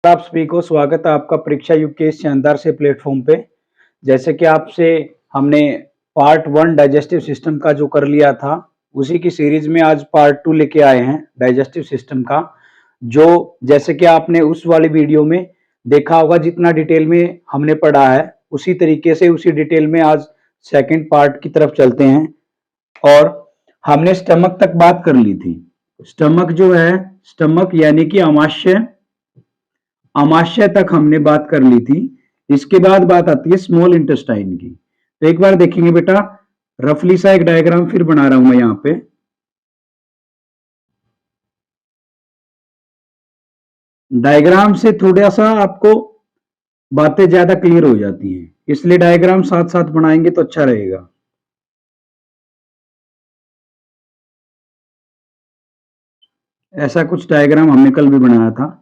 आप सभी को स्वागत है आपका परीक्षा युग के इस शानदार से प्लेटफॉर्म पे। जैसे कि आपसे हमने पार्ट 1 डाइजेस्टिव सिस्टम का जो कर लिया था, उसी की सीरीज में आज पार्ट 2 लेके आए हैं डाइजेस्टिव सिस्टम का। जो जैसे कि आपने उस वाली वीडियो में देखा होगा, जितना डिटेल में हमने पढ़ा है उसी तरीके से उसी डिटेल में आज सेकंड पार्ट की तरफ चलते हैं। और हमने स्टमक तक बात कर ली थी। स्टमक जो है, स्टमक यानी कि अमाशय तक हमने बात कर ली थी। इसके बाद बात आती है स्मॉल इंटेस्टाइन की। तो एक बार देखेंगे बेटा, रफली सा एक डायग्राम फिर बना रहा हूं मैं यहां पे। डायग्राम से थोड़ा सा आपको बातें ज्यादा क्लियर हो जाती हैं, इसलिए डायग्राम साथ साथ बनाएंगे तो अच्छा रहेगा। ऐसा कुछ डायग्राम हमने कल भी बनाया था।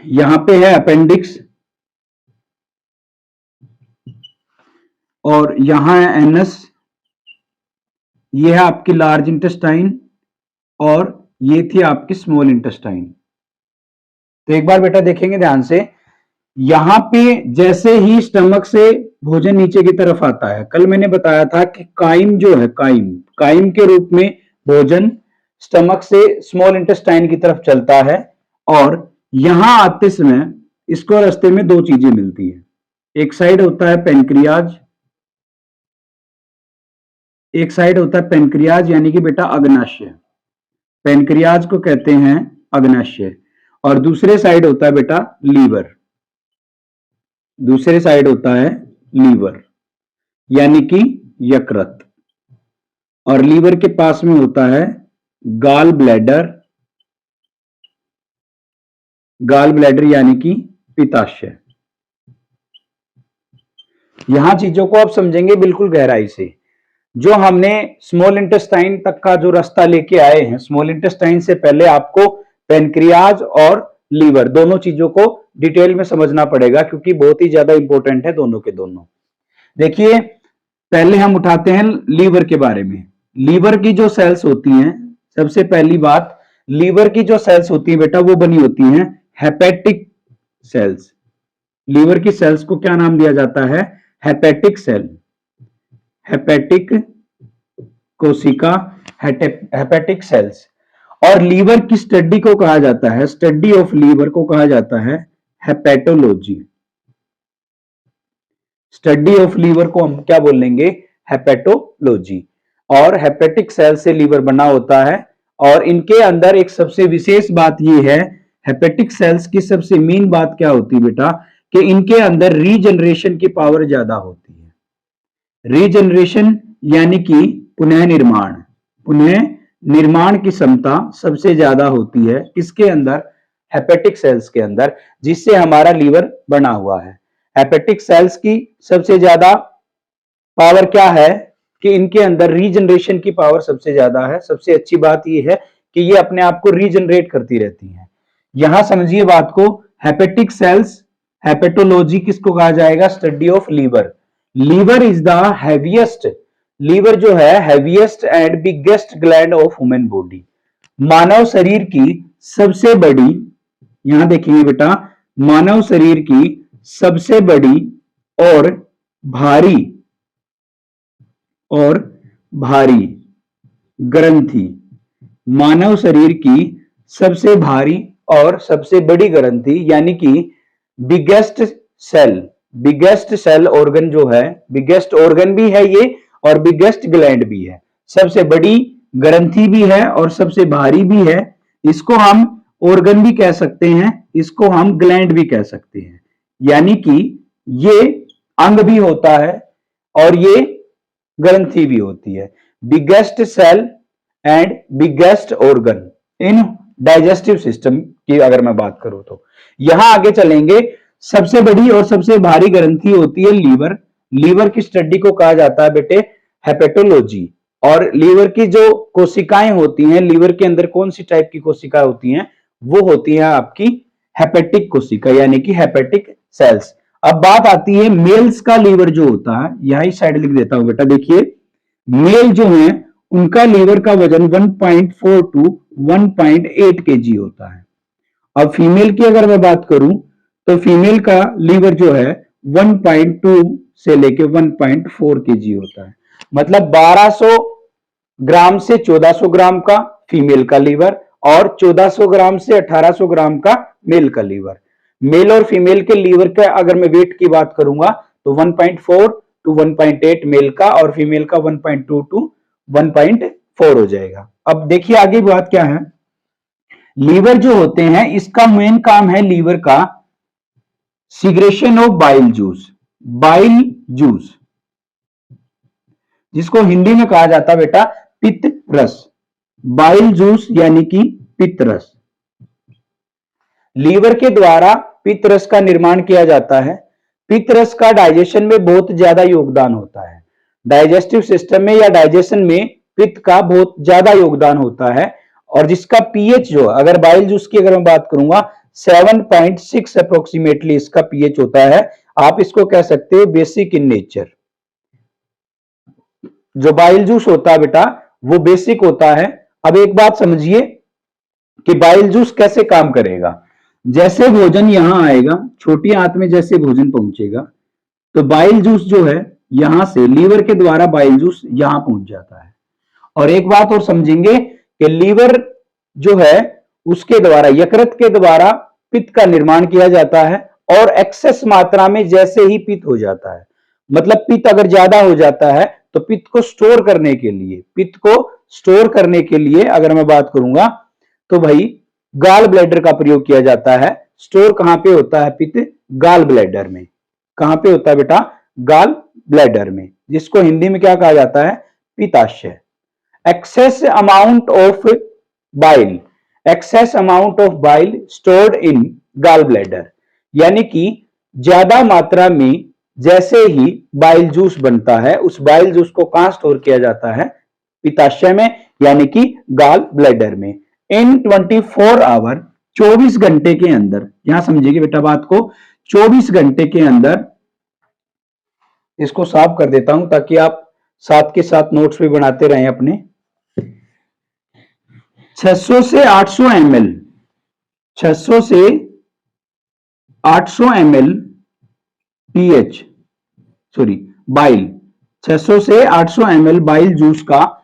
यहां पे है अपेंडिक्स और यहां है एनस, ये है आपकी लार्ज इंटेस्टाइन और ये थी आपकी स्मॉल इंटेस्टाइन। तो एक बार बेटा देखेंगे ध्यान से, यहां पे जैसे ही स्टमक से भोजन नीचे की तरफ आता है, कल मैंने बताया था कि काइम जो है, काइम के रूप में भोजन स्टमक से स्मॉल इंटेस्टाइन की तरफ चलता है। और यहां आते समय इसको रास्ते में दो चीजें मिलती है। एक साइड होता है पेनक्रियाज, एक साइड होता है पेनक्रियाज यानी कि बेटा अग्नाशय, पेनक्रियाज को कहते हैं अग्नाशय। और दूसरे साइड होता है बेटा लीवर, दूसरे साइड होता है लीवर यानी कि यकृत। और लीवर के पास में होता है गाल ब्लैडर, गाल ब्लैडर यानी कि पित्ताशय। यहां चीजों को आप समझेंगे बिल्कुल गहराई से। जो हमने स्मॉल इंटेस्टाइन तक का जो रास्ता लेके आए हैं, स्मॉल इंटेस्टाइन से पहले आपको पेनक्रियाज और लीवर दोनों चीजों को डिटेल में समझना पड़ेगा, क्योंकि बहुत ही ज्यादा इंपॉर्टेंट है दोनों के दोनों। देखिए, पहले हम उठाते हैं लीवर के बारे में। लीवर की जो सेल्स होती हैं, सबसे पहली बात, लीवर की जो सेल्स होती है बेटा वो बनी होती हैं हेपेटिक सेल्स। लीवर की सेल्स को क्या नाम दिया जाता है? हेपेटिक सेल, हेपेटिक कोशिका, हेपेटिक सेल्स। और लीवर की स्टडी को कहा जाता है, स्टडी ऑफ लीवर को कहा जाता है हेपेटोलॉजी। स्टडी ऑफ लीवर को हम क्या बोलेंगे? हेपेटोलॉजी। और हेपेटिक सेल से लीवर बना होता है। और इनके अंदर एक सबसे विशेष बात यह है, हेपेटिक सेल्स की सबसे मेन बात क्या होती है बेटा, कि इनके अंदर रीजनरेशन की पावर ज्यादा होती है। रीजनरेशन यानी कि पुनः निर्माण, पुनः निर्माण की क्षमता सबसे ज्यादा होती है किसके अंदर? हेपेटिक सेल्स के अंदर, जिससे हमारा लीवर बना हुआ है। हेपेटिक सेल्स की सबसे ज्यादा पावर क्या है कि इनके अंदर रीजनरेशन की पावर सबसे ज्यादा है। सबसे अच्छी बात यह है कि ये अपने आप को रीजनरेट करती रहती हैं। यहां समझिए बात को, हेपेटिक सेल्स, हेपेटोलॉजी किसको कहा जाएगा? Study of liver. Liver is the heaviest, liver जो है heaviest and biggest gland of human body. मानव शरीर की सबसे बड़ी, यहां देखेंगे बेटा, मानव शरीर की सबसे बड़ी और भारी ग्रंथि, मानव शरीर की सबसे भारी और सबसे बड़ी ग्रंथि यानी कि बिगेस्ट सेल ऑर्गन जो है, बिगेस्ट ऑर्गन भी है ये और बिगेस्ट ग्लैंड भी है। सबसे बड़ी ग्रंथि भी है और सबसे भारी भी है। इसको हम ऑर्गन भी कह सकते हैं, इसको हम ग्लैंड भी कह सकते हैं। यानी कि ये अंग भी होता है और ये ग्रंथि भी होती है। Biggest cell and biggest organ in digestive system की अगर मैं बात करूं तो। यहां आगे चलेंगे, सबसे बड़ी और सबसे भारी ग्रंथि होती है लीवर। लीवर की स्टडी को कहा जाता है बेटे हेपेटोलॉजी। और लीवर की जो कोशिकाएं होती हैं, लीवर के अंदर कौन सी टाइप की कोशिकाएं होती हैं? वो होती है आपकी हेपेटिक कोशिका यानी कि हेपेटिक सेल्स। अब बात आती है मेल्स का लीवर जो होता है, यहां साइड लिख देता हूं बेटा। देखिए, मेल जो है उनका लीवर का वजन 1.4 टू 1.8 kg होता है। अब फीमेल की अगर मैं बात करूं तो फीमेल का लीवर जो है 1.2 से लेके 1.4 केजी होता है। मतलब 1200 ग्राम से 1400 ग्राम का फीमेल का लीवर और 1400 ग्राम से 1800 ग्राम का मेल का लीवर। मेल और फीमेल के लीवर का अगर मैं वेट की बात करूंगा तो 1.4 टू 1.8 मेल का और फीमेल का 1.2 टू 1.4 हो जाएगा। अब देखिए आगे बात क्या है। लीवर जो होते हैं इसका मेन काम है लीवर का सिग्रेशन of bile juice. Bile juice जिसको हिंदी में कहा जाता है बेटा पित्त रस। बाइल जूस यानी कि पित्त रस। लीवर के द्वारा पित्त रस का निर्माण किया जाता है। पित्त रस का डाइजेशन में बहुत ज्यादा योगदान होता है। डाइजेस्टिव सिस्टम में या डाइजेशन में पित्त का बहुत ज्यादा योगदान होता है और जिसका पीएच जो अगर बाइल जूस की अगर मैं बात करूंगा 7.6 अप्रोक्सीमेटली इसका पीएच होता है। आप इसको कह सकते हो बेसिक इन नेचर। जो बाइल जूस होता है बेटा वो बेसिक होता है। अब एक बात समझिए कि बाइल जूस कैसे काम करेगा। जैसे भोजन यहां आएगा छोटी आंत में जैसे भोजन पहुंचेगा तो बाइल जूस जो है यहां से लीवर के द्वारा बाइल जूस यहां पहुंच जाता है। और एक बात और समझेंगे कि लीवर जो है उसके द्वारा यकृत के द्वारा पित्त का निर्माण किया जाता है और एक्सेस मात्रा में जैसे ही पित्त हो जाता है मतलब पित्त अगर ज्यादा हो जाता है तो पित्त को स्टोर करने के लिए अगर मैं बात करूंगा तो भाई गाल ब्लैडर का प्रयोग किया जाता है। स्टोर कहां पे होता है पित्त? गाल ब्लैडर में। कहां पे होता है बेटा? गाल ब्लैडर में, जिसको हिंदी में क्या कहा जाता है? पित्ताशय। Excess amount of bile stored in gall bladder यानी कि ज्यादा मात्रा में जैसे ही बाइल जूस बनता है उस बाइल जूस को कहां स्टोर किया जाता है? पित्ताशय में यानी कि गाल ब्लैडर में। इन 24 आवर 24 घंटे के अंदर, यहां समझिए बेटा बात को, 24 घंटे के अंदर, इसको साफ कर देता हूं ताकि आप साथ के साथ नोट्स भी बनाते रहें अपने। 600 से 800 ml 600 से 800 ml पीएच सॉरी बाइल 600 से 800 ml बाइल जूस का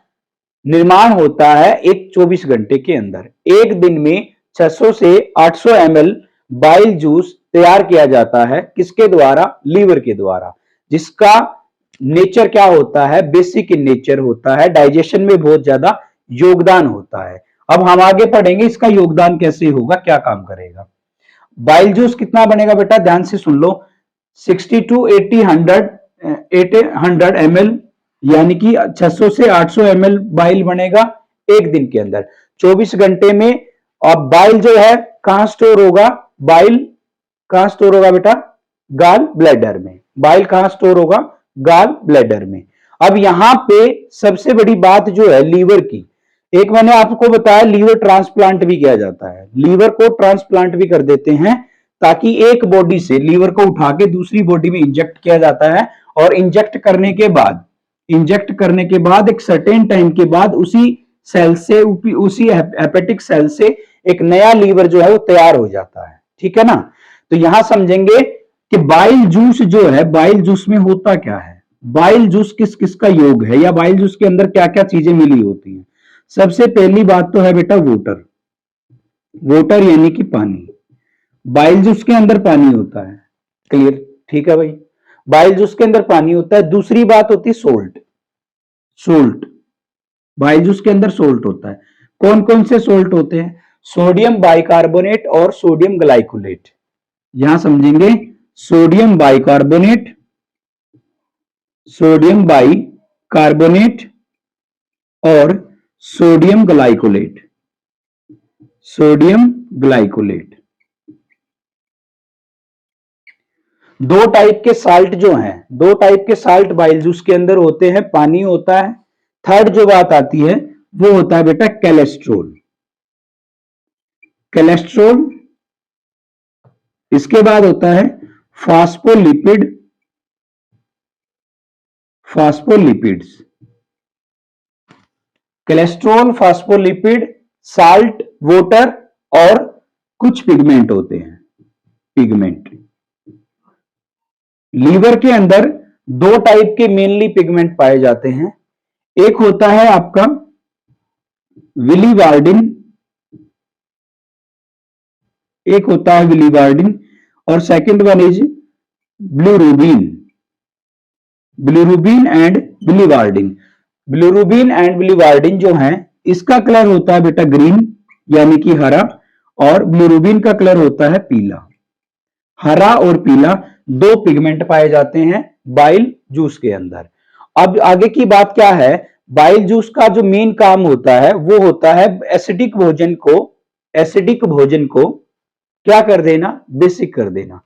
निर्माण होता है एक 24 घंटे के अंदर। एक दिन में 600 से 800 ml बाइल जूस तैयार किया जाता है। किसके द्वारा? लीवर के द्वारा, जिसका नेचर क्या होता है? बेसिक इन नेचर होता है। डाइजेशन में बहुत ज्यादा योगदान होता है। अब हम आगे पढ़ेंगे इसका योगदान कैसे होगा, क्या काम करेगा। बाइल जूस कितना बनेगा बेटा? ध्यान से सुन लो। 60 टू 800 ml यानी कि 600 से 800 ml बाइल बनेगा एक दिन के अंदर 24 घंटे में। और बाइल जो है कहां स्टोर होगा? बाइल कहां स्टोर होगा बेटा? गाल ब्लैडर में। बाइल कहां स्टोर होगा? गाल ब्लैडर में। अब यहां पे सबसे बड़ी बात जो है लीवर की, एक मैंने आपको बताया लीवर ट्रांसप्लांट भी किया जाता है। लीवर को ट्रांसप्लांट भी कर देते हैं ताकि एक बॉडी से लीवर को उठा के दूसरी बॉडी में इंजेक्ट किया जाता है और इंजेक्ट करने के बाद एक सर्टेन टाइम के बाद उसी सेल से, उसी हेपेटिक सेल से एक नया लीवर जो है वो तैयार हो जाता है। ठीक है ना। तो यहां समझेंगे कि बाइल जूस जो है, बाइल जूस में होता क्या है, बाइल जूस किस किस का योग है या बाइल जूस के अंदर क्या क्या चीजें मिली होती हैं। सबसे पहली बात तो है बेटा वाटर यानी कि पानी। बाइल जूस के अंदर पानी होता है। क्लियर? ठीक है भाई, बाइल जूस के अंदर पानी होता है। दूसरी बात होती है सोल्ट। बाइल जूस के अंदर सोल्ट होता है। कौन कौन से सोल्ट होते हैं? सोडियम बाइकार्बोनेट और सोडियम ग्लाइकोलेट। यहां समझेंगे सोडियम बाइकार्बोनेट और सोडियम ग्लाइकोलेट। दो टाइप के साल्ट जो हैं, दो टाइप के साल्ट बाइल जूस के अंदर होते हैं। पानी होता है। थर्ड जो बात आती है वो होता है बेटा कैलेस्ट्रोल। इसके बाद होता है phospholipids. Cholesterol, phospholipid, salt, water और कुछ पिगमेंट होते हैं, पिगमेंट। लीवर के अंदर दो टाइप के मेनली पिगमेंट पाए जाते हैं। एक होता है आपका विलीवार्डिन, एक होता है विलीवार्डिन, और second one is bilirubin. Bilirubin and biliverdin. Bilirubin and biliverdin जो है, इसका कलर होता है बेटा ग्रीन यानी कि हरा, और ब्लूरुबिन का कलर होता है पीला। हरा और पीला दो पिगमेंट पाए जाते हैं बाइल जूस के अंदर। अब आगे की बात क्या है, बाइल जूस का जो मेन काम होता है वो होता है एसिडिक भोजन को क्या कर देना, बेसिक कर देना।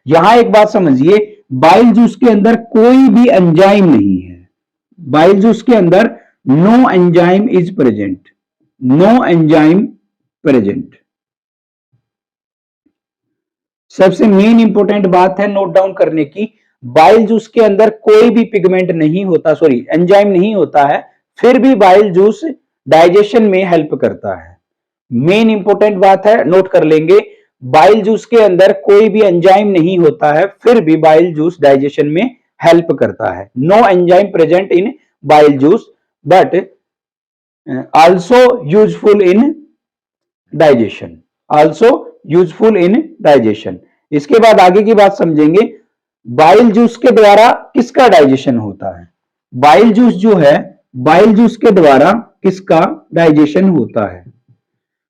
यहां एक बात समझिए, बाइल जूस के अंदर कोई भी एंजाइम नहीं है। बाइल जूस के अंदर no enzyme is present, no enzyme present. सबसे मेन इंपॉर्टेंट बात है नोट डाउन करने की, बाइल जूस के अंदर कोई भी पिगमेंट नहीं होता, सॉरी एंजाइम नहीं होता है, फिर भी बाइल जूस डाइजेशन में हेल्प करता है। मेन इंपॉर्टेंट बात है, नोट कर लेंगे, बाइल जूस के अंदर कोई भी एंजाइम नहीं होता है, फिर भी बाइल जूस डाइजेशन में हेल्प करता है। No enzyme present in bile juice but also useful in digestion, also useful in digestion. इसके बाद आगे की बात समझेंगे, बाइल जूस के द्वारा किसका डाइजेशन होता है। बाइल जूस जो है, बाइल जूस के द्वारा किसका डाइजेशन होता है।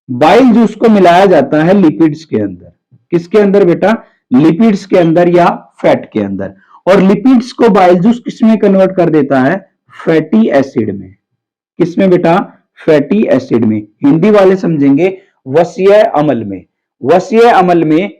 बाइल जूस को मिलाया जाता है लिपिड्स के अंदर। किसके अंदर बेटा, लिपिड्स के अंदर या फैट के अंदर। और लिपिड्स को बाइल जूस किसमें कन्वर्ट कर देता है, फैटी एसिड में। किसमें बेटा, फैटी एसिड में। हिंदी वाले समझेंगे वसीय अमल में। वसीय अमल में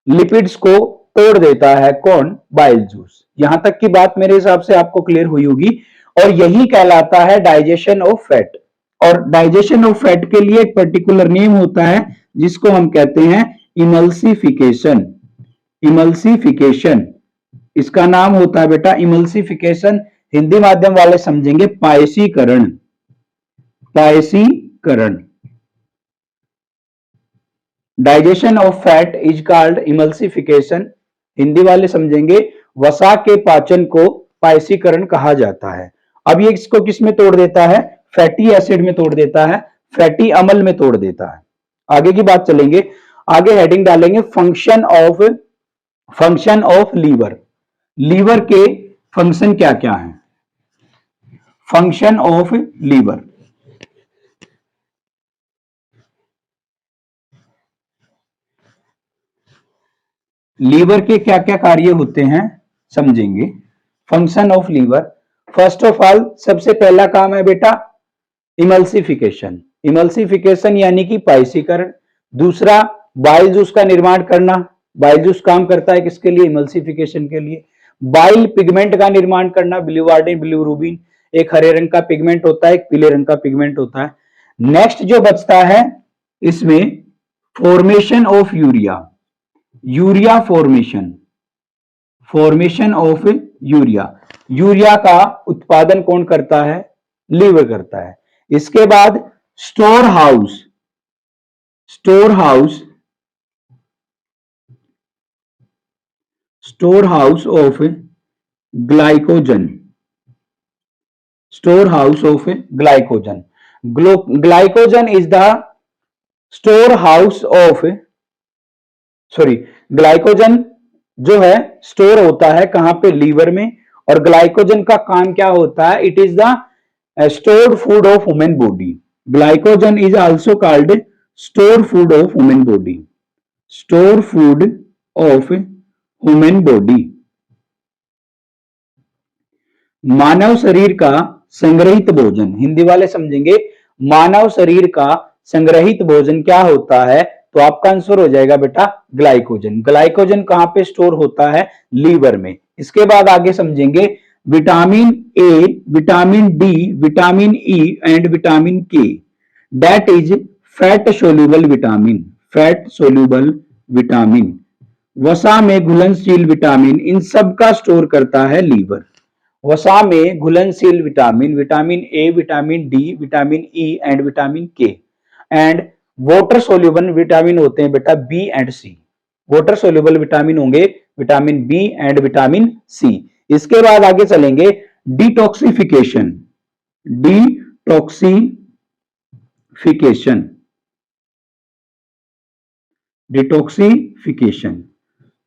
लिपिड्स को तोड़ देता है कौन, बाइल जूस। यहां तक की बात मेरे हिसाब से आपको क्लियर हुई होगी, और यही कहलाता है डाइजेशन ऑफ फैट। और डाइजेशन ऑफ फैट के लिए एक पर्टिकुलर नेम होता है जिसको हम कहते हैं इमल्सिफिकेशन। इमल्सिफिकेशन, इसका नाम होता है बेटा इमल्सिफिकेशन। हिंदी माध्यम वाले समझेंगे पायसीकरण, पायसीकरण। Digestion of fat is called emulsification. Hindi वाले समझेंगे वसा के पाचन को पायसीकरण कहा जाता है। अब ये इसको किस में तोड़ देता है, फैटी एसिड में तोड़ देता है, फैटी अम्ल में तोड़ देता है। आगे की बात चलेंगे, आगे हेडिंग डालेंगे फंक्शन ऑफ लीवर। लीवर के फंक्शन क्या क्या है। फंक्शन ऑफ लीवर, लीवर के क्या क्या कार्य होते हैं समझेंगे। Function of liver, first of all सबसे पहला काम है बेटा इमल्सिफिकेशन। इमल्सिफिकेशन यानी कि पायसीकरण। दूसरा बाइल जूस का निर्माण करना। बाइल जूस काम करता है किसके लिए, इमल्सिफिकेशन के लिए। बाइल पिगमेंट का निर्माण करना, बिलीवार्डिन, बिलीरुबिन। एक हरे रंग का पिगमेंट होता है, एक पीले रंग का पिगमेंट होता है। नेक्स्ट जो बचता है इसमें formation of urea, urea formation, formation of urea. Urea का उत्पादन कौन करता है, लीवर करता है। इसके बाद store house, store house, store house of glycogen, store house of glycogen. Glycogen is the store house of, sorry glycogen जो है स्टोर होता है कहां पे, लीवर में। और ग्लाइकोजन का काम क्या होता है, it is the stored food of human body. Glycogen is also called stored food of human body. Stored food of human body. मानव शरीर का संग्रहित भोजन। हिंदी वाले समझेंगे मानव शरीर का संग्रहित भोजन क्या होता है, तो आपका आंसर हो जाएगा बेटा ग्लाइकोजन। ग्लाइकोजन कहां पे स्टोर होता है, लीवर में। इसके बाद आगे समझेंगे vitamin A, vitamin D, vitamin E and vitamin K, that is fat soluble vitamin, fat soluble vitamin. वसा में घुलनशील विटामिन, इन सब का स्टोर करता है लीवर। वसा में घुलनशील vitamin, vitamin A, vitamin D, vitamin E and vitamin K. And water soluble vitamin होते हैं बेटा B and C. Water soluble vitamin होंगे vitamin B and vitamin C. इसके बाद आगे चलेंगे डिटॉक्सिफिकेशन। डिटॉक्सिफिकेशन डिटॉक्सिफिकेशन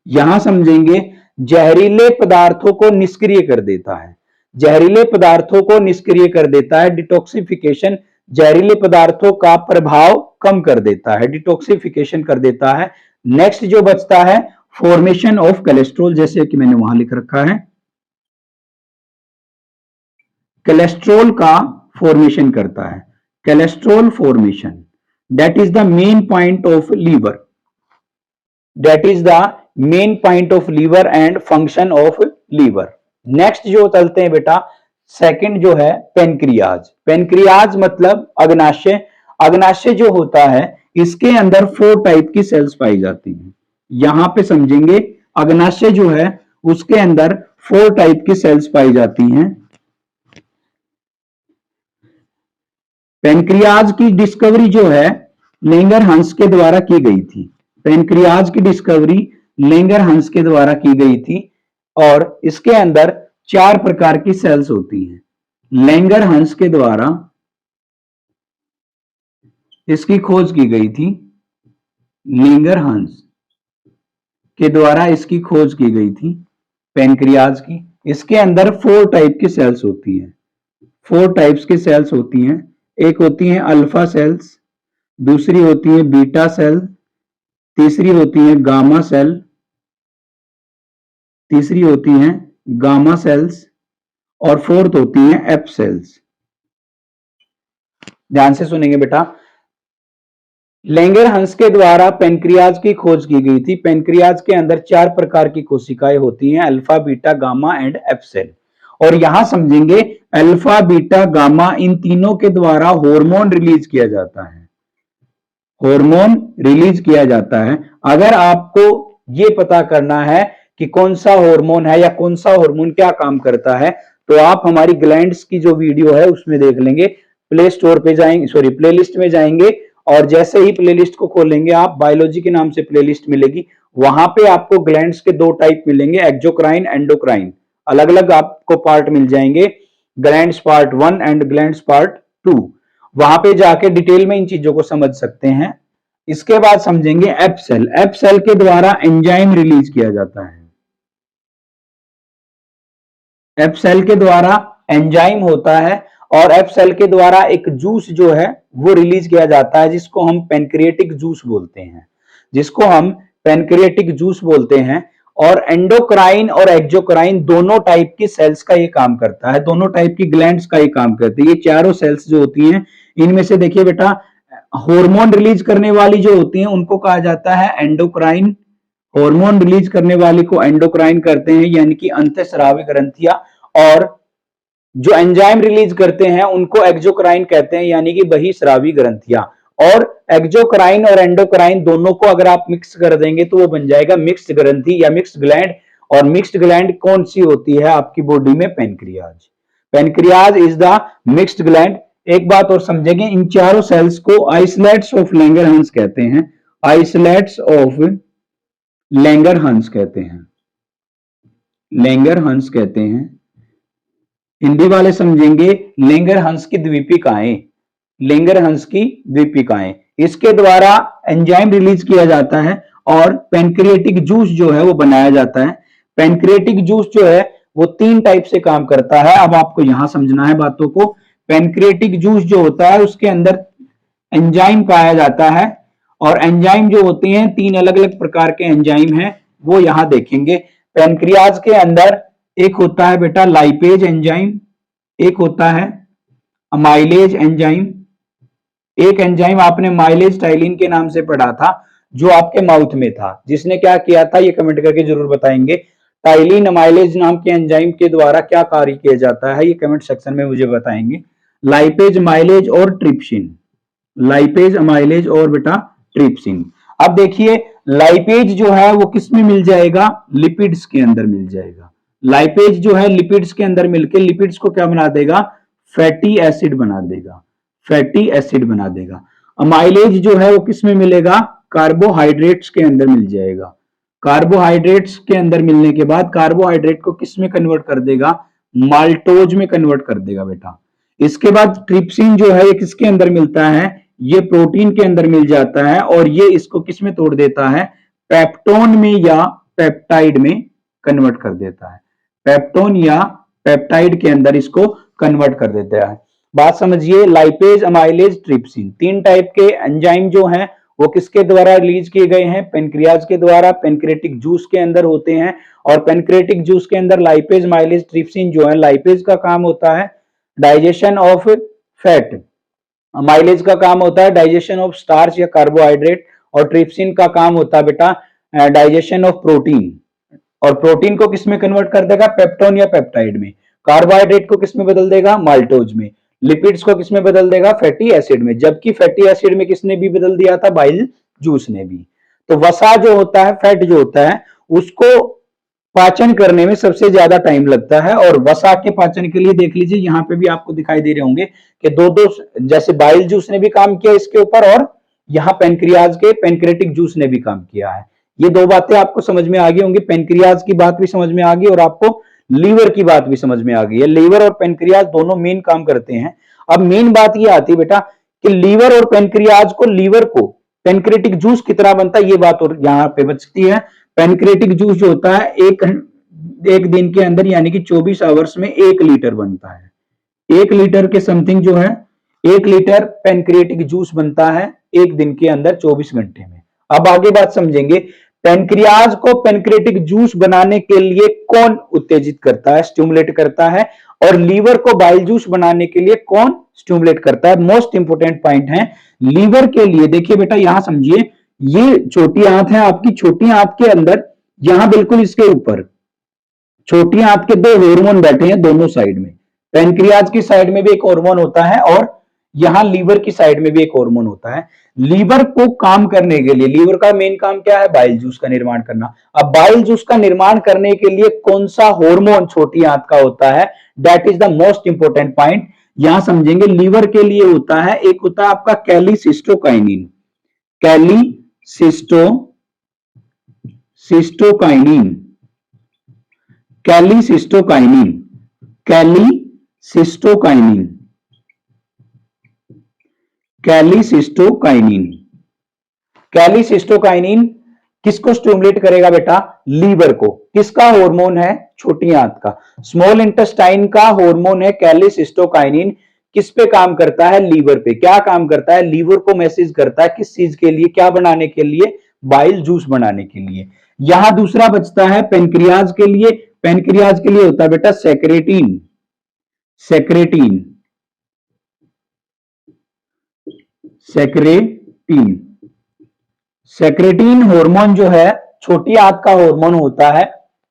यहां समझेंगे जहरीले पदार्थों को निष्क्रिय कर देता है। जहरीले पदार्थों को निष्क्रिय कर देता है। डिटॉक्सिफिकेशन जहरीले पदार्थों का प्रभाव कम कर देता है, डिटॉक्सिफिकेशन कर देता है। नेक्स्ट जो बचता है फॉर्मेशन ऑफ कोलेस्ट्रॉल, जैसे कि मैंने वहां लिख रखा है, कोलेस्ट्रॉल का फॉर्मेशन करता है। Cholesterol formation that is the main point of liver, that is the main point of liver and function of liver. Next जो चलते हैं बेटा सेकंड जो है पेनक्रियाज। पेनक्रियाज मतलब अग्नाशय। अग्नाशय जो होता है इसके अंदर 4 टाइप की सेल्स पाई जाती हैं। यहां पे समझेंगे अग्नाशय जो है उसके अंदर 4 टाइप की सेल्स पाई जाती हैं। पेनक्रियाज की डिस्कवरी जो है लेंगरहंस के द्वारा की गई थी। पेनक्रियाज की डिस्कवरी लेंगरहंस के द्वारा की गई थी और इसके अंदर 4 प्रकार की सेल्स होती हैं। लेंगरहंस के द्वारा इसकी खोज की गई थी। लेंगरहंस के द्वारा इसकी खोज की गई थी पेनक्रियाज की। इसके अंदर 4 टाइप की सेल्स होती हैं। 4 टाइप्स की सेल्स होती हैं। एक होती है अल्फा सेल्स, दूसरी होती है बीटा सेल, तीसरी होती है गामा सेल, तीसरी होती है गामा सेल्स और फोर्थ होती है एफ सेल्स। ध्यान से सुनेंगे बेटा। लेंगरहंस के द्वारा पेनक्रियाज की खोज की गई थी। पेनक्रियाज के अंदर 4 प्रकार की कोशिकाएं होती हैं, alpha beta gamma and F cell. और यहां समझेंगे अल्फा बीटा गामा इन तीनों के द्वारा हार्मोन रिलीज किया जाता है। हार्मोन रिलीज किया जाता है। अगर आपको यह पता करना है कि कौन सा हार्मोन है या कौन सा हार्मोन क्या काम करता है तो आप हमारी ग्लैंड्स की जो वीडियो है उसमें देख लेंगे। प्ले स्टोर पे जाएंगे, सॉरी प्लेलिस्ट में जाएंगे और जैसे ही प्लेलिस्ट को खोलेंगे आप बायोलॉजी के नाम से प्लेलिस्ट मिलेगी। वहां पे आपको ग्लैंड्स के 2 टाइप मिलेंगे, एक्सोक्राइन एंडोक्राइन। अलग अलग आपको पार्ट मिल जाएंगे, glands part 1 and glands part 2। वहां पे जाके डिटेल में इन चीजों को समझ सकते हैं। इसके बाद समझेंगे एफ सेल। एफ सेल के द्वारा एंजाइम रिलीज किया जाता है। एफ सेल के द्वारा एंजाइम होता है और एफ सेल के द्वारा एक जूस जो है वो रिलीज किया जाता है जिसको हम पेनक्रिएटिक जूस बोलते हैं, जिसको हम पेनक्रिएटिक जूस बोलते हैं। और एंडोक्राइन और एक्सोक्राइन दोनों टाइप की सेल्स का ये काम करता है, दोनों टाइप की ग्लैंड्स का ये काम करती है। ये चारों सेल्स जो होती हैं इनमें से देखिए बेटा हार्मोन रिलीज करने वाली जो होती हैं उनको कहा जाता है एंडोक्राइन। हार्मोन रिलीज करने वाली को एंडोक्राइन करते हैं यानी कि अंतःस्रावी ग्रंथियां, और जो एंजाइम रिलीज करते हैं उनको एक्सोक्राइन कहते हैं यानी कि बहिस्रावी ग्रंथियां। और एक्सोक्राइन और एंडोक्राइन दोनों को अगर आप मिक्स कर देंगे तो वो बन जाएगा मिक्स्ड ग्रंथि या मिक्स्ड ग्लैंड। और मिक्स्ड ग्लैंड कौन सी होती है आपकी बॉडी में? Pancreas. Pancreas is the mixed gland. एक बात और समझेंगे, इन चारों सेल्स को आइसोलेट्स ऑफ लैंगरहंस कहते हैं। आइसोलेट्स ऑफ लैंगरहंस कहते हैं, लैंगरहंस कहते हैं। हिंदी वाले समझेंगे लैंगरहंस की द्वीपिकाएं, लैंगरहंस की द्वीपिकाएं। इसके द्वारा एंजाइम रिलीज किया जाता है और पेनक्रिएटिक जूस जो है वो बनाया जाता है। पेनक्रिएटिक जूस जो है वो 3 टाइप से काम करता है। अब आपको यहां समझना है बातों को। पेनक्रिएटिक जूस जो होता है उसके अंदर एंजाइम पाया जाता है और एंजाइम जो होते हैं 3 अलग अलग प्रकार के एंजाइम हैं, वो यहां देखेंगे। पेनक्रियाज के अंदर एक होता है बेटा लाइपेज एंजाइम, एक होता है अमाइलेज एंजाइम। एक एंजाइम आपने माइलेज टाइलिन के नाम से पढ़ा था जो आपके माउथ में था, जिसने क्या किया था ये कमेंट करके जरूर बताएंगे। टाइलिन अमाइलेज नाम के एंजाइम के द्वारा क्या कार्य किया जाता है ये कमेंट सेक्शन में मुझे बताएंगे। लाइपेज, माइलेज और ट्रिप्सिन, लाइपेज, अमाइलेज और बेटा ट्रिप्सिन। अब देखिए लाइपेज जो है वो किस में मिल जाएगा? लिपिड्स के अंदर मिल जाएगा। लाइपेज जो है लिपिड्स के अंदर मिलकर लिपिड्स को क्या बना देगा? फैटी एसिड बना देगा, फैटी एसिड बना देगा। माइलेज जो है वो किस में मिलेगा, कार्बोहाइड्रेट्स के अंदर मिल जाएगा। कार्बोहाइड्रेट्स के अंदर मिलने के बाद कार्बोहाइड्रेट को किस में कन्वर्ट कर देगा, माल्टोज में कन्वर्ट कर देगा बेटा। इसके बाद ट्रिप्सिन जो है ये किसके अंदर मिलता है, ये प्रोटीन के अंदर मिल जाता है और ये इसको किस में तोड़ देता है, पेप्टोन में या पेप्टाइड में कन्वर्ट कर देता है। पेप्टोन या पेप्टाइड के अंदर इसको कन्वर्ट कर देता है। बात समझिए, लाइपेज, अमाइलेज, ट्रिप्सिन, तीन टाइप के एंजाइम जो हैं वो किसके द्वारा रिलीज किए गए हैं, पेनक्रियाज के द्वारा, पेनक्रेटिक जूस के अंदर होते हैं। और पेनक्रेटिक जूस के अंदर लाइपेज, माइलेज, ट्रिप्सिन जो है, लाइपेज का काम होता है डाइजेशन ऑफ फैट, माइलेज का काम होता है डाइजेशन ऑफ स्टार्च या कार्बोहाइड्रेट, और ट्रिप्सिन का काम होता है बेटा डाइजेशन ऑफ प्रोटीन। और प्रोटीन को किस में कन्वर्ट कर देगा, पेप्टोन या पेप्टाइड में। कार्बोहाइड्रेट को किस में बदल देगा, माल्टोज में। लिपिड्स को किस में बदल देगा, फैटी एसिड में। जबकि फैटी एसिड में किसने भी बदल दिया था, बाइल जूस ने भी। तो वसा जो होता है, फैट जो होता है, उसको पाचन करने में सबसे ज्यादा टाइम लगता है। और वसा के पाचन के लिए देख लीजिए, यहाँ पे भी आपको दिखाई दे रहे होंगे कि दो दो, जैसे बाइल जूस ने भी काम किया इसके ऊपर, और यहाँ पेनक्रियाज के पेनक्रेटिक जूस ने भी काम किया है। ये दो बातें आपको समझ में आ गई होंगी, पेनक्रियाज की बात भी समझ में आ गई और आपको लीवर की बात भी समझ में आ गई है। लीवर और पेनक्रियाज दोनों मेन काम करते हैं। अब मेन बात ये आती है बेटा कि लीवर और पेनक्रियाज को, लीवर को पेनक्रेटिक जूस कितना बनता है, ये बात और यहाँ पे बचती है। पेनक्रेटिक जूस जो होता है एक दिन के अंदर यानी कि 24 आवर्स में 1 लीटर बनता है। 1 लीटर के समथिंग जो है, 1 लीटर पेनक्रेटिक जूस बनता है एक दिन के अंदर 24 घंटे में। अब आगे बात समझेंगे, पेनक्रियाज को पेनक्रेटिक जूस बनाने के लिए कौन उत्तेजित करता है, स्टिमुलेट करता है, और लीवर को बाइल जूस बनाने के लिए कौन स्टिमुलेट करता है। मोस्ट इंपोर्टेंट पॉइंट है लीवर के लिए। देखिए बेटा यहां समझिए, ये छोटी आंत है आपकी, छोटी आंत के अंदर यहां बिल्कुल इसके ऊपर छोटी आंत के 2 हार्मोन बैठे हैं दोनों साइड में। पेनक्रियाज की साइड में भी एक हार्मोन होता है और यहां लीवर की साइड में भी एक हार्मोन होता है। लीवर को काम करने के लिए, लीवर का मेन काम क्या है, बाइल जूस का निर्माण करना। अब बाइल जूस का निर्माण करने के लिए कौन सा हार्मोन छोटी आंत का होता है, that is the most important point. यहां समझेंगे, लीवर के लिए होता है, एक होता है आपका कैलिसिस्टोकाइनिन, कैलिसिस्टोकाइनिन, कैलिसिस्टोकाइनिन, कैलिसिस्टोकाइनिन, कैलिसिस्टोकाइनिन। कैलिसिस्टोकाइनिन किसको स्टिमुलेट करेगा बेटा, लीवर को। किसका हार्मोन है, छोटी आंत का, स्मॉल इंटेस्टाइन का हार्मोन है कैलिसिस्टोकाइनिन। किस पे काम करता है, लीवर पे। क्या काम करता है, लीवर को मैसेज करता है किस चीज के लिए, क्या बनाने के लिए, बाइल जूस बनाने के लिए। यहां दूसरा बचता है पेनक्रियाज के लिए। पेनक्रियाज के लिए होता है बेटा secretin, secretin, secretin. Secretin hormone जो है छोटी आंत का हार्मोन होता है,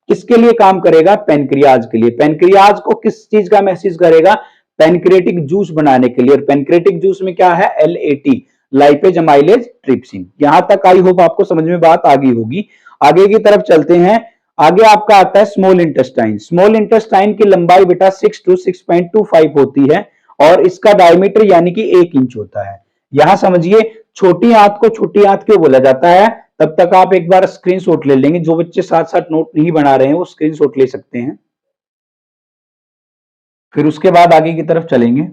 किसके लिए काम करेगा, पेनक्रियाज के लिए। पेनक्रियाज को किस चीज का मैसेज करेगा, पेनक्रेटिक जूस बनाने के लिए। और पेनक्रेटिक जूस में क्या है, LAT, लाइपेज, अमाइलेज, ट्रिप्सिन। यहां तक आई होप आपको समझ में बात आ गई होगी। आगे की तरफ चलते हैं। आगे आपका आता है स्मॉल इंटेस्टाइन। स्मॉल इंटेस्टाइन की लंबाई बेटा 6 to 6.25 होती है और इसका डायमीटर यानी कि 1 इंच होता है। यहां समझिए, छोटी आंत को छोटी आंत क्यों बोला जाता है, तब तक आप एक बार स्क्रीनशॉट ले लेंगे। जो बच्चे साथ साथ नोट नहीं बना रहे हैं वो स्क्रीनशॉट ले सकते हैं, फिर उसके बाद आगे की तरफ चलेंगे।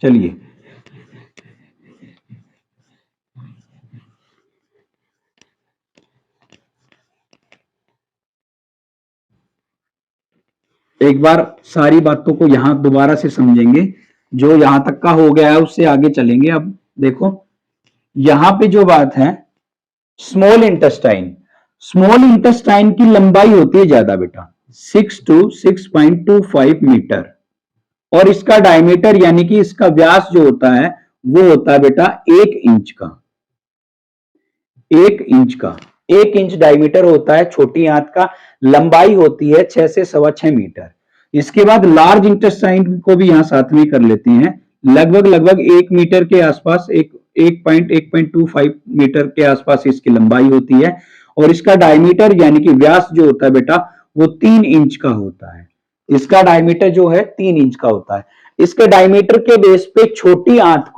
चलिए, एक बार सारी बातों को यहां दोबारा से समझेंगे। जो यहां तक का हो गया है उससे आगे चलेंगे। अब देखो यहां पे जो बात है, स्मॉल इंटेस्टाइन, स्मॉल इंटेस्टाइन की लंबाई होती है ज्यादा बेटा, 6 to 6.25 मीटर। और इसका डायमीटर यानी कि इसका व्यास जो होता है वो होता है बेटा 1 इंच का, 1 इंच का। 1 इंच डायमीटर होता है छोटी आंत का। लंबाई होती है 6 से 6.25 मीटर। इसके बाद लार्ज इंटेस्टाइन को भी यहां साथ में कर लेते हैं। लगभग 1 मीटर के आसपास, 1.25 मीटर के आसपास इसकी लंबाई होती है। और इसका डायमीटर यानी कि व्यास जो होता है बेटा वो 3 इंच का होता है। इसका डायमीटर जो है 3 इंच का होता है। इसके डायमीटर के बेस पे छोटी आंत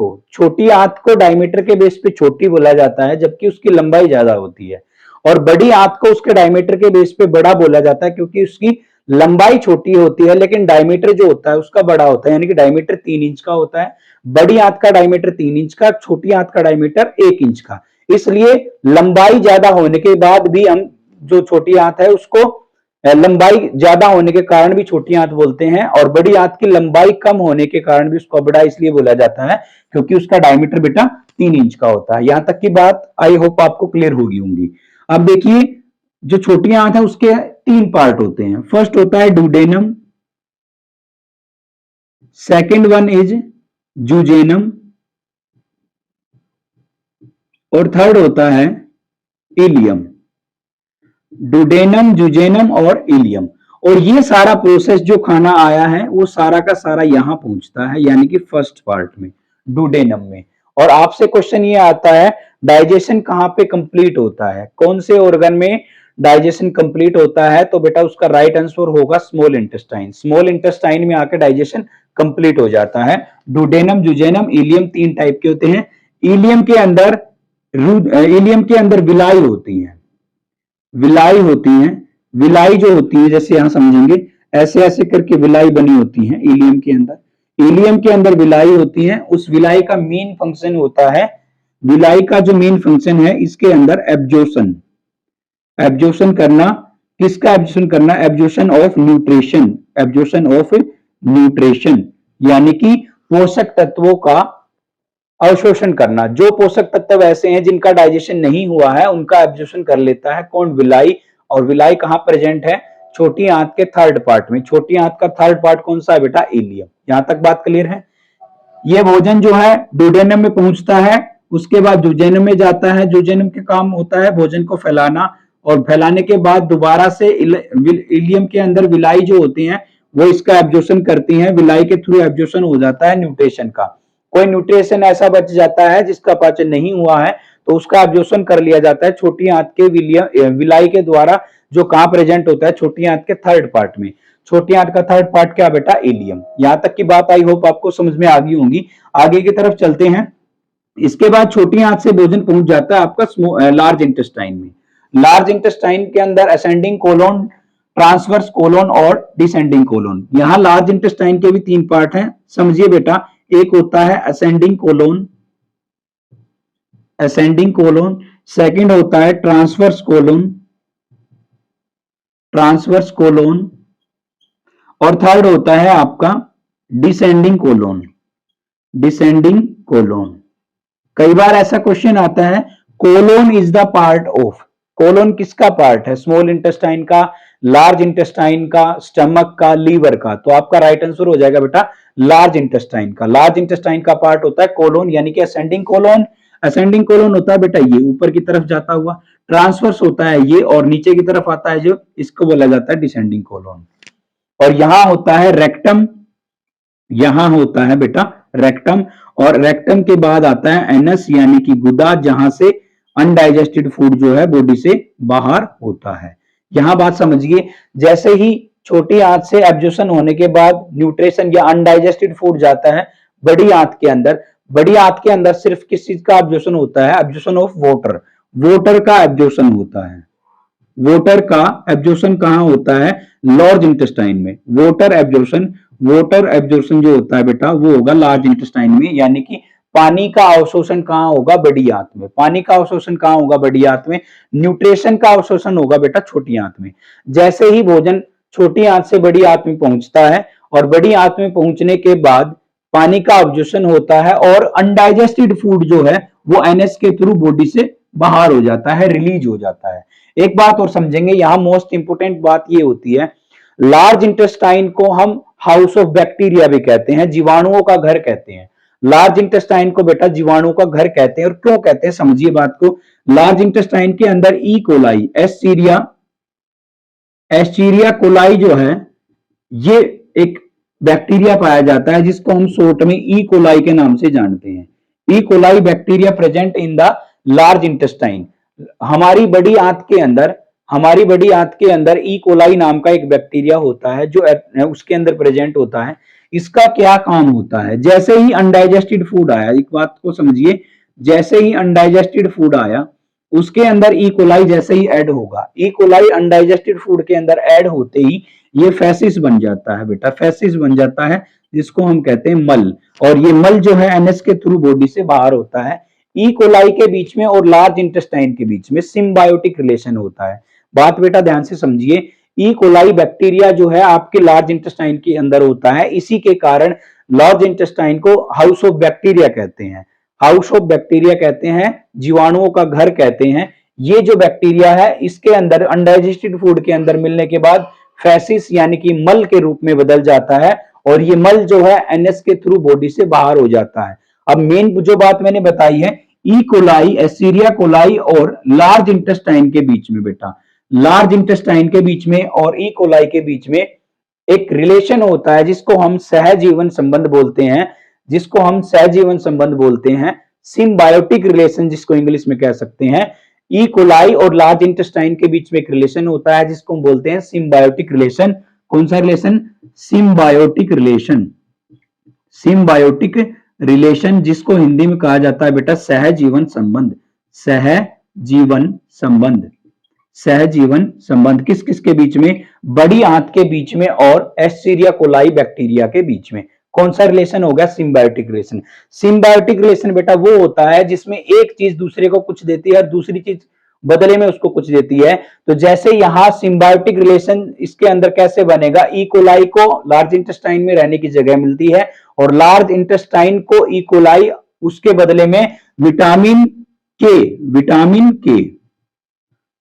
को डायमीटर के बेस पे छोटी बोला जाता है, जबकि उसकी लंबाई ज्यादा होती है। और बड़ी आंत को उसके डायमीटर के बेस पे बड़ा बोला जाता है, क्योंकि उसकी लंबाई छोटी होती है लेकिन डायमीटर जो होता है उसका बड़ा होता है, यानी कि डायमीटर 3 इंच का होता है। बड़ी आंत का डायमीटर 3 इंच का, छोटी आंत का डायमीटर 1 इंच का। इसलिए लंबाई ज्यादा होने के बाद भी हम जो छोटी आंत है उसको लंबाई ज्यादा होने के कारण भी छोटी आंत बोलते हैं, और बड़ी आंत की लंबाई कम होने के कारण भी उसको बड़ा इसलिए बोला जाता है क्योंकि उसका डायमीटर बेटा 3 इंच का होता है। यहां तक की बात आई होप आपको क्लियर होगी होंगी। अब देखिए, जो छोटी आंत है उसके 3 पार्ट होते हैं। फर्स्ट होता है डुडेनम, सेकेंड वन इज जुजेनम, और थर्ड होता है इलियम। डुडेनम, जुजेनम और इलियम। और ये सारा प्रोसेस जो खाना आया है वो सारा का सारा यहां पहुंचता है, यानी कि फर्स्ट पार्ट में, डुडेनम में। और आपसे क्वेश्चन ये आता है डाइजेशन कहां पे कंप्लीट होता है, कौन से ऑर्गन में डाइजेशन कंप्लीट होता है, तो बेटा उसका राइट आंसर होगा स्मॉल इंटेस्टाइन। स्मॉल इंटेस्टाइन में आकर डाइजेशन कंप्लीट हो जाता है। डुडेनम, जुजेनम, इलियम 3 टाइप के होते हैं। इलियम के अंदर विलाई होती है, विलाई होती है। विलाई जो होती है, जैसे यहां समझेंगे, ऐसे ऐसे करके विलाई बनी होती है इलियम के अंदर। इलियम के अंदर विलाई होती है। उस विलाई का मेन फंक्शन होता है, विलाई का जो मेन फंक्शन है इसके अंदर एब्जॉर्प्शन, एब्जॉर्प्शन करना। किसका एब्जॉर्प्शन करना? Absorption of nutrition, absorption of nutrition, यानी कि पोषक तत्वों का अवशोषण करना। जो पोषक तत्व ऐसे हैं जिनका डाइजेशन नहीं हुआ है उनका एब्जॉर्प्शन कर लेता है कौन? विलाई। और विलाई कहां प्रेजेंट है? छोटी आंत के थर्ड पार्ट में। छोटी आंत का थर्ड पार्ट कौन सा है बेटा? इलियम। यहां तक बात क्लियर है? ये भोजन जो है डुडेनम में पहुंचता है, उसके बाद जुजेनम में जाता है। जुजेनम के काम होता है भोजन को फैलाना, और फैलाने के बाद दोबारा से इलियम के अंदर विलाई जो होती हैं वो इसका एब्जॉर्प्शन करती हैं। विलाई के थ्रू एब्जॉर्प्शन हो जाता है न्यूट्रिशन का। कोई न्यूट्रिशन ऐसा बच जाता है जिसका पाचन नहीं हुआ है तो उसका एब्जॉर्प्शन कर लिया जाता है छोटी आंत के विलाई के द्वारा, जो कहां प्रेजेंट होता है? छोटी आंत के थर्ड पार्ट में। छोटी आंत का थर्ड पार्ट क्या बेटा? इलियम। यहां तक की बात आई होप आपको समझ में आ गई होंगी। आगे की तरफ चलते हैं। इसके बाद छोटी आंत से भोजन पहुंच जाता है आपका लार्ज इंटेस्टाइन में। लार्ज इंटेस्टाइन के अंदर असेंडिंग कोलोन, ट्रांसवर्स कोलोन और डिसेंडिंग कोलोन। यहां लार्ज इंटेस्टाइन के भी 3 पार्ट हैं, समझिए बेटा। एक होता है ascending colon, ascending colon. Second होता है ट्रांसवर्स कोलोन, ट्रांसवर्स कोलोन। और थर्ड होता है आपका डिसेंडिंग कोलोन, डिसेंडिंग कोलोन। कई बार ऐसा क्वेश्चन आता है, colon is the part of. Colon किसका पार्ट है? स्मॉल इंटेस्टाइन का, लार्ज इंटेस्टाइन का, स्टमक का, लीवर का। तो आपका राइट आंसर हो जाएगा बेटा लार्ज इंटेस्टाइन का। लार्ज इंटेस्टाइन का पार्ट होता है कोलोन, यानी कि असेंडिंग कोलोन। असेंडिंग कोलोन होता है बेटा ये ऊपर की तरफ जाता हुआ, ट्रांसवर्स होता है ये, और नीचे की तरफ आता है जो, इसको बोला जाता है डिसेंडिंग कोलोन। और यहां होता है रेक्टम, यहां होता है बेटा रेक्टम। और रेक्टम के बाद आता है एनस, यानी कि गुदा, जहां से अनडाइजेस्टेड फूड जो है बॉडी से बाहर होता है। यहां बात समझिए, जैसे ही छोटी आंत से एब्जॉर्प्शन होने के बाद न्यूट्रिशन या अनडाइजेस्टेड फूड जाता है बड़ी आंत के अंदर, बड़ी आंत के अंदर सिर्फ किस चीज का एब्जॉर्प्शन होता है? एब्जॉर्प्शन ऑफ वाटर, वाटर का एब्जॉर्प्शन होता है। वाटर का एब्जॉर्प्शन कहां होता है? लार्ज इंटेस्टाइन में। वाटर एब्जॉर्प्शन जो होता है बेटा वो होगा लार्ज इंटेस्टाइन में, यानी कि पानी का अवशोषण कहां होगा? बड़ी आंत में। पानी का अवशोषण कहां होगा? बड़ी आंत में। न्यूट्रिशन का अवशोषण होगा बेटा छोटी आंत में। जैसे ही भोजन छोटी आंत से बड़ी आंत में पहुंचता है, और बड़ी आंत में पहुंचने के बाद पानी का अब्जॉर्प्शन होता है, और अनडाइजेस्टेड फूड जो है वो एनएस के थ्रू बॉडी से बाहर हो जाता है, रिलीज हो जाता है। एक बात और समझेंगे, यहां मोस्ट इंपोर्टेंट बात ये होती है, लार्ज इंटेस्टाइन को हम हाउस ऑफ बैक्टीरिया भी कहते हैं, जीवाणुओं का घर कहते हैं। लार्ज इंटेस्टाइन को बेटा जीवाणुओं का घर कहते हैं। और क्यों कहते हैं समझिए बात को। लार्ज इंटेस्टाइन के अंदर ई कोलाई, एस्चीरिया कोलाई जो है ये एक बैक्टीरिया पाया जाता है, जिसको हम शॉर्ट में ई कोलाई के नाम से जानते हैं। E coli bacteria present in the large intestine. हमारी बड़ी आंत के अंदर ई कोलाई नाम का एक बैक्टीरिया होता है जो उसके अंदर प्रेजेंट होता है। इसका क्या काम होता है। जैसे ही अनडाइजेस्टेड फूड आया, एक बात को समझिए, जैसे ही अनडाइजेस्टेड फूड आया उसके अंदर ई कोलाई जैसे ही ऐड होगा, ई कोलाई अनडाइजेस्टेड फूड के अंदर ऐड होते ही ये फैसिस बन जाता है बेटा, फैसिस बन जाता है जिसको हम कहते हैं मल। और ये मल जो है एनएस के थ्रू बॉडी से बाहर होता है। ई कोलाई के बीच में और लार्ज इंटेस्टाइन के बीच में सिम्बायोटिक रिलेशन होता है। बात बेटा ध्यान से समझिए, ई कोलाई बैक्टीरिया जो है आपके लार्ज इंटेस्टाइन के अंदर होता है, इसी के कारण लार्ज इंटेस्टाइन को हाउस ऑफ बैक्टीरिया कहते हैं, हाउस ऑफ बैक्टीरिया कहते हैं, जीवाणुओं का घर कहते हैं। ये जो बैक्टीरिया है इसके अंदर अनडाइजेस्टेड फूड के अंदर मिलने के बाद फैसिस यानी कि मल के रूप में बदल जाता है और ये मल जो है एनएस के थ्रू बॉडी से बाहर हो जाता है। अब मेन जो बात मैंने बताई है, ई कोलाई, एस्चेरिया कोलाई और लार्ज इंटेस्टाइन के बीच में बेटा, लार्ज इंटेस्टाइन के बीच में और ई कोलाई के बीच में एक रिलेशन होता है जिसको हम सहजीवन संबंध बोलते हैं, जिसको हम सहजीवन संबंध बोलते हैं, सिम्बायोटिक रिलेशन जिसको इंग्लिश में कह सकते हैं। ई कोलाई और लार्ज इंटेस्टाइन के बीच में एक रिलेशन होता है जिसको हम बोलते हैं सिम्बायोटिक रिलेशन। कौन सा relation? Symbiotic relation, symbiotic relation जिसको हिंदी में कहा जाता है बेटा सहजीवन संबंध, सहजीवन संबंध, सहजीवन संबंध किस किस के बीच में? बड़ी आंत के बीच में और एस्चेरिया कोलाई बैक्टीरिया के बीच में। कौन सा रिलेशन होगा? Symbiotic relation. सिम्बायोटिक रिलेशन बेटा वो होता है जिसमें एक चीज दूसरे को कुछ देती है और दूसरी चीज बदले में उसको कुछ देती है। तो जैसे यहां सिम्बायोटिक रिलेशन इसके अंदर कैसे बनेगा? ई कोलाई को लार्ज इंटेस्टाइन में रहने की जगह मिलती है और लार्ज इंटेस्टाइन को ई कोलाई उसके बदले में विटामिन के, विटामिन के,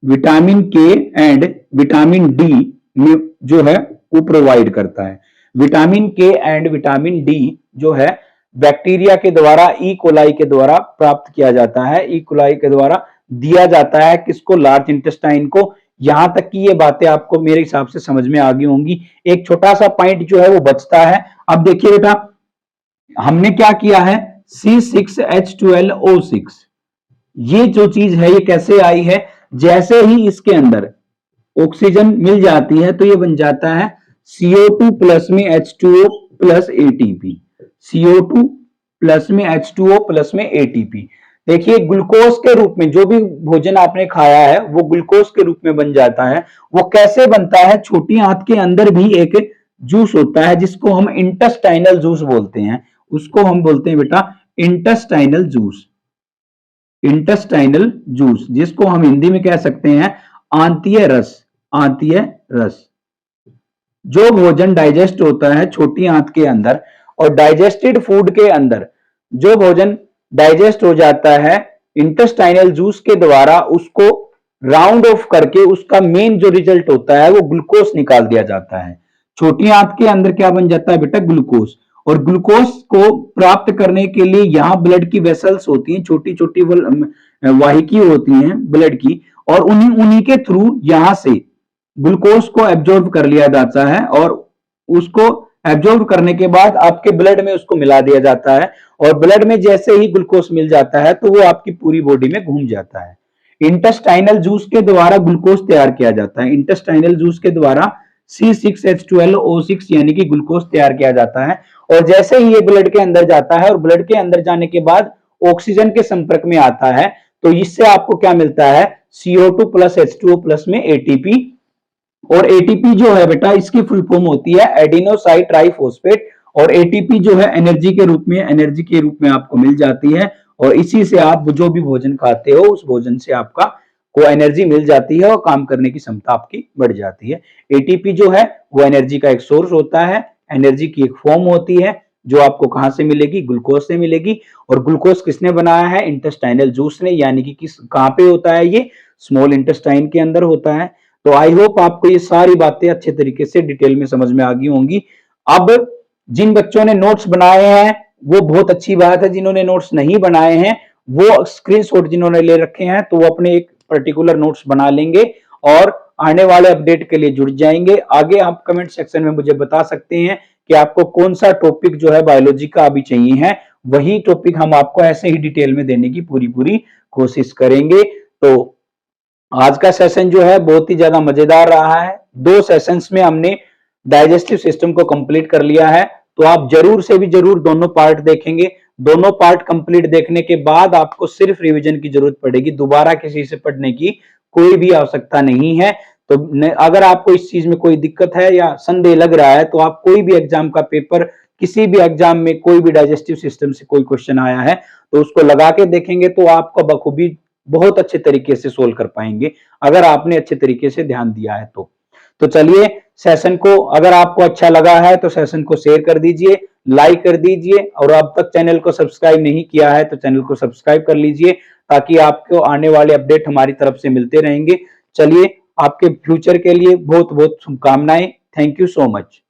vitamin K and vitamin D में जो है वो प्रोवाइड करता है। Vitamin K and vitamin D जो है बैक्टीरिया के द्वारा, ई कोलाई के द्वारा प्राप्त किया जाता है, ई कोलाई के द्वारा दिया जाता है किसको? लार्ज इंटेस्टाइन को। यहां तक की ये बातें आपको मेरे हिसाब से समझ में आ गई होंगी। एक छोटा सा पॉइंट जो है वो बचता है। अब देखिए बेटा, हमने क्या किया है, C6H12O6 ये जो चीज है ये कैसे आई है? जैसे ही इसके अंदर ऑक्सीजन मिल जाती है तो ये बन जाता है CO2 प्लस में H2O plus ATP, CO2 plus में H2O प्लस में ATP। देखिए ग्लूकोज के रूप में जो भी भोजन आपने खाया है वो ग्लूकोज के रूप में बन जाता है। वो कैसे बनता है? छोटी आंत के अंदर भी एक जूस होता है जिसको हम इंटेस्टाइनल जूस बोलते हैं, उसको हम बोलते हैं बेटा इंटेस्टाइनल जूस, इंटेस्टाइनल जूस जिसको हम हिंदी में कह सकते हैं आंतीय रस, आंतीय रस। जो भोजन डाइजेस्ट होता है छोटी आंत के अंदर और डाइजेस्टेड फूड के अंदर जो भोजन डाइजेस्ट हो जाता है इंटेस्टाइनल जूस के द्वारा, उसको राउंड ऑफ करके उसका मेन जो रिजल्ट होता है वो ग्लूकोज निकाल दिया जाता है। छोटी आंत के अंदर क्या बन जाता है बेटा? ग्लूकोज। और ग्लूकोज को प्राप्त करने के लिए यहाँ ब्लड की वेसल्स होती हैं, छोटी छोटी वाहिकी होती हैं ब्लड की, और उन्हीं के थ्रू यहां से ग्लूकोज को एब्जॉर्ब कर लिया जाता है और उसको एब्जॉर्ब करने के बाद आपके ब्लड में उसको मिला दिया जाता है। और ब्लड में जैसे ही ग्लूकोज मिल जाता है तो वो आपकी पूरी बॉडी में घूम जाता है। इंटेस्टाइनल जूस के द्वारा ग्लूकोज तैयार किया जाता है, इंटेस्टाइनल जूस के द्वारा C6H12O6 यानी कि ग्लूकोज तैयार किया जाता है। और जैसे ही ये ब्लड के अंदर जाता है और ब्लड के अंदर जाने के बाद ऑक्सीजन के संपर्क में आता है तो इससे आपको क्या मिलता है? CO2 प्लस H2O प्लस में ATP। और ATP जो है बेटा इसकी फुल फॉर्म होती है एडिनोसाइन ट्राइफॉस्फेट, और ATP जो है एनर्जी के रूप में आपको मिल जाती है और इसी से आप जो भी भोजन खाते हो उस भोजन से आपका को एनर्जी मिल जाती है और काम करने की क्षमता आपकी बढ़ जाती है। ATP जो है वो एनर्जी का एक सोर्स होता है, एनर्जी की एक फॉर्म होती है जो आपको कहां से मिलेगी? ग्लूकोज से मिलेगी। और ग्लूकोज किसने बनाया है? इंटेस्टाइनल जूस ने, यानी कि कहां पे होता है ये? स्मॉल इंटेस्टाइन के अंदर होता है। तो आई होप आपको ये सारी बातें अच्छे तरीके से डिटेल में समझ में आ गई होंगी। अब जिन बच्चों ने नोट्स बनाए हैं वो बहुत अच्छी बात है, जिन्होंने नोट्स नहीं बनाए हैं वो स्क्रीनशॉट जिन्होंने ले रखे हैं तो वो अपने एक पर्टिकुलर नोट्स बना लेंगे और आने वाले अपडेट के लिए जुड़ जाएंगे। आगे आप कमेंट सेक्शन में मुझे बता सकते हैं कि आपको कौन सा टॉपिक जो है बायोलॉजी का अभी चाहिए है, वही टॉपिक हम आपको ऐसे ही डिटेल में देने की पूरी कोशिश करेंगे। तो आज का सेशन जो है बहुत ही ज्यादा मजेदार रहा है। 2 सेशंस में हमने डाइजेस्टिव सिस्टम को कंप्लीट कर लिया है। तो आप जरूर से भी जरूर दोनों पार्ट देखेंगे। दोनों पार्ट कंप्लीट देखने के बाद आपको सिर्फ रिवीजन की जरूरत पड़ेगी, दोबारा किसी से पढ़ने की कोई भी आवश्यकता नहीं है। तो अगर आपको इस चीज में कोई दिक्कत है या संदेह लग रहा है, तो आप कोई भी एग्जाम का पेपर, किसी भी एग्जाम में कोई भी डाइजेस्टिव सिस्टम से कोई क्वेश्चन आया है तो उसको लगा के देखेंगे तो आपको बखूबी बहुत अच्छे तरीके से सोल्व कर पाएंगे, अगर आपने अच्छे तरीके से ध्यान दिया है तो चलिए सेशन को, अगर आपको अच्छा लगा है तो सेशन को शेयर कर दीजिए, लाइक कर दीजिए, और अब तक चैनल को सब्सक्राइब नहीं किया है तो चैनल को सब्सक्राइब कर लीजिए, ताकि आपको आने वाले अपडेट हमारी तरफ से मिलते रहेंगे। चलिए, आपके फ्यूचर के लिए बहुत बहुत शुभकामनाएं। Thank you so much.